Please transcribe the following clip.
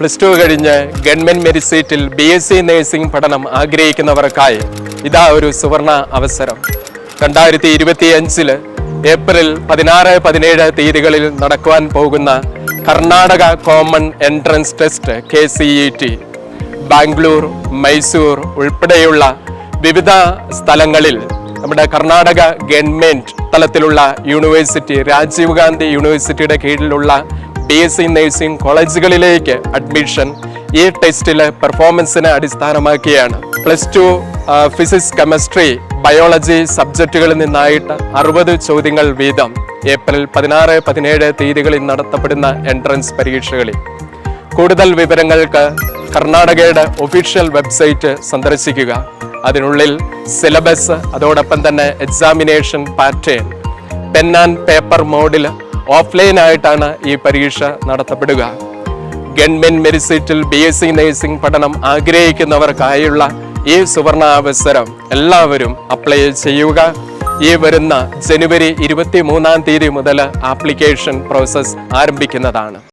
Plus two കഴിഞ്ഞ് government merit സീറ്റിൽ BSc nursing പഠനം ആഗ്രഹിക്കുന്നവർക്കായി ഇതാ ഒരു സുവർണ അവസരം. 2025 ഏപ്രിൽ 16-17 തീയതികളിൽ നടക്കുവാൻ പോകുന്ന Karnataka common entrance test KCET Bangalore, Mysore ഉൾപ്പെടെയുള്ള വിവിധ സ്ഥലങ്ങളിൽ നമ്മുടെ കർണാടക ഗവൺമെന്റ് തലത്തിലുള്ള യൂണിവേഴ്സിറ്റി, രാജീവ് ഗാന്ധി യൂണിവേഴ്സിറ്റിയുടെ കീഴിലുള്ള BSc നഴ്സിംഗ് കോളേജുകളിലേക്ക് അഡ്മിഷൻ ഈ ടെസ്റ്റിലെ പെർഫോമൻസിനെ അടിസ്ഥാനമാക്കിയാണ്. Plus two physics, chemistry, biology സബ്ജക്റ്റുകളിൽ നിന്നായിട്ട് 60 ചോദ്യങ്ങൾ വീതം ഏപ്രിൽ 16-17 തീയതികളിൽ നടത്തപ്പെടുന്ന എൻട്രൻസ് പരീക്ഷകളിൽ. കൂടുതൽ വിവരങ്ങൾക്ക് കർണാടകയുടെ ഒഫീഷ്യൽ വെബ്സൈറ്റ് സന്ദർശിക്കുക. അതിനുള്ളിൽ സിലബസ്, അതോടൊപ്പം തന്നെ examination pattern, pen and paper മോഡിൽ ഓഫ്ലൈനായിട്ടാണ് ഈ പരീക്ഷ നടത്തപ്പെടുക. ഗവൺമെന്റ് മെറിറ്റ് സീറ്റിൽ BSc നഴ്സിംഗ് പഠനം ആഗ്രഹിക്കുന്നവർക്കായുള്ള ഈ സുവർണ അവസരം എല്ലാവരും അപ്ലൈ ചെയ്യുക. ഈ വരുന്ന ജനുവരി 23 തീയതി മുതൽ ആപ്ലിക്കേഷൻ പ്രോസസ് ആരംഭിക്കുന്നതാണ്.